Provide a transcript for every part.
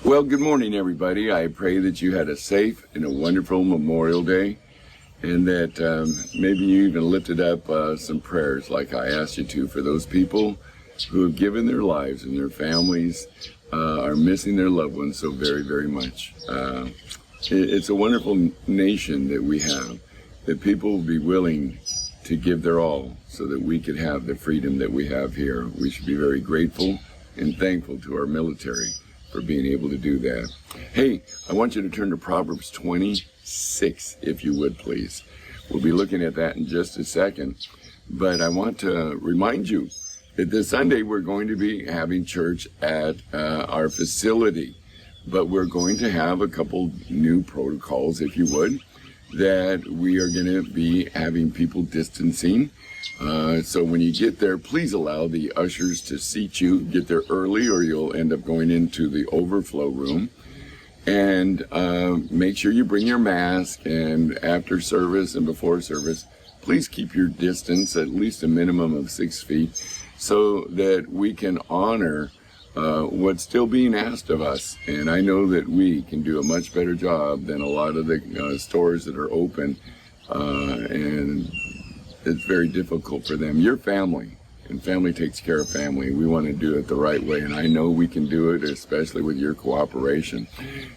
Well, good morning, everybody. I pray that you had a safe and a wonderful Memorial Day, and that maybe you even lifted up some prayers like I asked you to for those people who have given their lives and their families are missing their loved ones so very, very much. It's a wonderful nation that we have, that people will be willing to give their all so that we could have the freedom that we have here. We should be very grateful and thankful to our military for being able to do that. Hey, I want you to turn to Proverbs 26, if you would, please. We'll be looking at that in just a second. But I want to remind you that this Sunday we're going to be having church at our facility. But we're going to have a couple new protocols, if you would, that we are going to be having people distancing. So when you get there, please allow the ushers to seat you. Get there early or you'll end up going into the overflow room. And make sure you bring your mask, and after service and before service, please keep your distance, at least a minimum of 6 feet, so that we can honor what's still being asked of us. And I know that we can do a much better job than a lot of the stores that are open, and it's very difficult for them. Your family, and family takes care of family. We want to do it the right way, and I know we can do it, especially with your cooperation.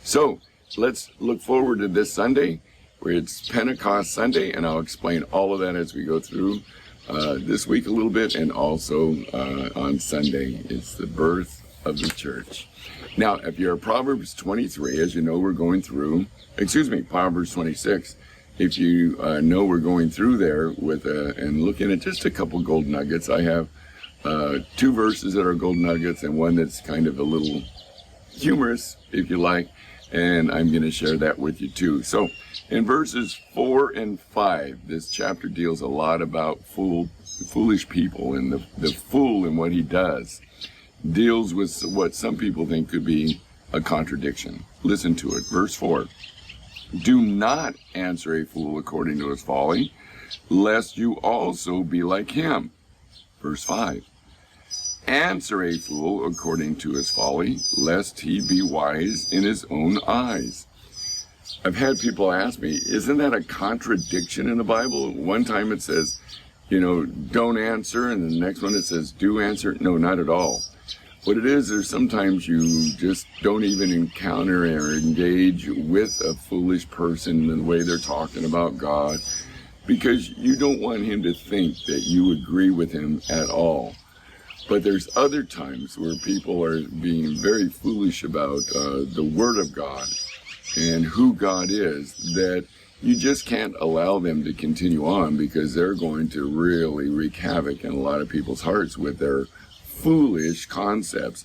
So let's look forward to this Sunday, where it's Pentecost Sunday, and I'll explain all of that as we go through this week a little bit, and also on Sunday. It's the birth of the church. Now, if you're at Proverbs 23, as you know, we're going through, Proverbs 26. If you know we're going through there with and looking at just a couple gold nuggets. I have 2 verses that are gold nuggets and one that's kind of a little humorous, if you like, and I'm going to share that with you too. So in verses 4 and 5, this chapter deals a lot about foolish people, and the fool and what he does deals with what some people think could be a contradiction. Listen to it. Verse 4. Do not answer a fool according to his folly, lest you also be like him. Verse 5. Answer a fool according to his folly, lest he be wise in his own eyes. I've had people ask me, isn't that a contradiction in the Bible? One time it says, don't answer, and the next one it says, do answer. No, not at all. What it is sometimes you just don't even encounter or engage with a foolish person in the way they're talking about God, because you don't want him to think that you agree with him at all. But there's other times where people are being very foolish about the Word of God and who God is, that you just can't allow them to continue on, because they're going to really wreak havoc in a lot of people's hearts with their foolish concepts.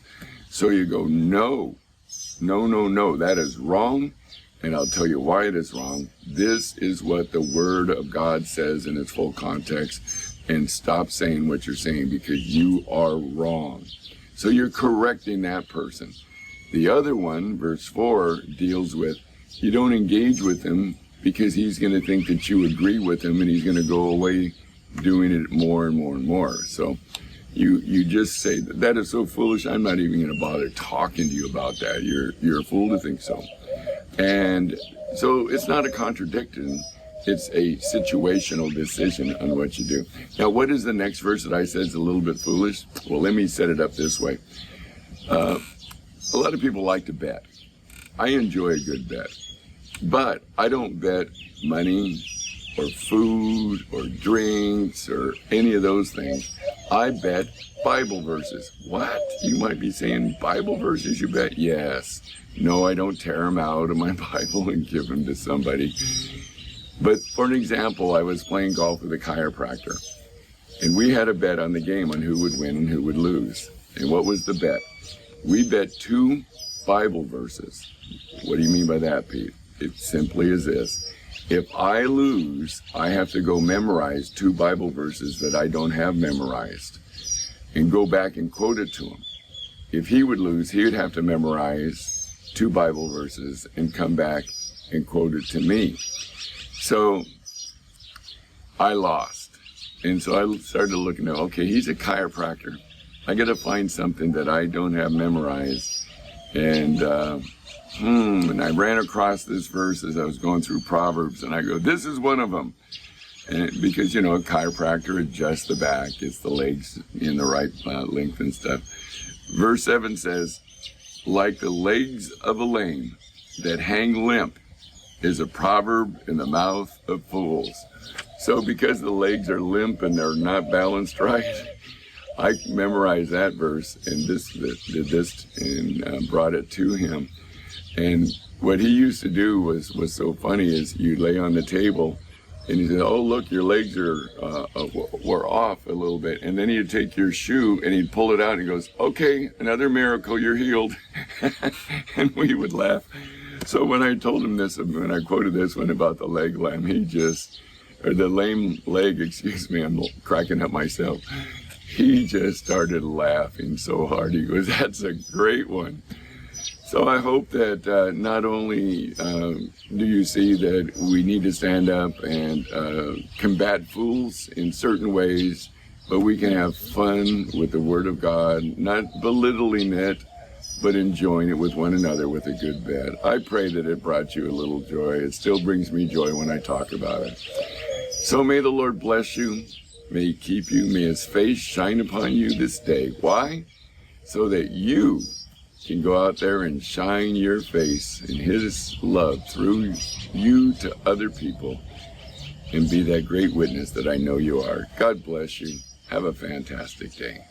So you go, no, that is wrong, and I'll tell you why it is wrong. This is what the Word of God says in its full context, and stop saying what you're saying, because you are wrong. So you're correcting that person. The other one, verse 4, deals with you don't engage with him because he's going to think that you agree with him, and he's going to go away doing it more and more and more. So you just say, that is so foolish, I'm not even going to bother talking to you about that. You're a fool to think so. And so it's not a contradiction. It's a situational decision on what you do. Now, what is the next verse that I said is a little bit foolish? Well, let me set it up this way. A lot of people like to bet. I enjoy a good bet. But I don't bet money or food or drinks or any of those things. I bet Bible verses. What? You might be saying, Bible verses you bet? Yes. No, I don't tear them out of my Bible and give them to somebody. But for an example, I was playing golf with a chiropractor, and we had a bet on the game on who would win and who would lose. And what was the bet? We bet 2 Bible verses. What do you mean by that, Pete? It simply is this. If I lose, I have to go memorize 2 Bible verses that I don't have memorized and go back and quote it to him. If he would lose, he would have to memorize 2 Bible verses and come back and quote it to me. So I lost. And so I started looking at, okay, he's a chiropractor. I got to find something that I don't have memorized And and I ran across this verse as I was going through Proverbs, and I go, this is one of them. And because, a chiropractor adjusts the back, gets the legs in the right length and stuff. Verse 7 says, like the legs of a lame that hang limp is a proverb in the mouth of fools. So because the legs are limp and they're not balanced right, I memorized that verse and did this and brought it to him. And what he used to do was so funny is you lay on the table and he said, oh, look, your legs were off a little bit. And then he'd take your shoe and he'd pull it out and he goes, okay, another miracle, you're healed. And we would laugh. So when I told him this, when I quoted this one about the leg lamb, the lame leg, excuse me, I'm cracking up myself. He just started laughing so hard. He goes, that's a great one. So I hope that not only do you see that we need to stand up and combat fools in certain ways, but we can have fun with the Word of God, not belittling it, but enjoying it with one another with a good bed. I pray that it brought you a little joy. It still brings me joy when I talk about it. So may the Lord bless you. May He keep you. May His face shine upon you this day. Why? So that you can go out there and shine your face in His love through you to other people and be that great witness that I know you are. God bless you. Have a fantastic day.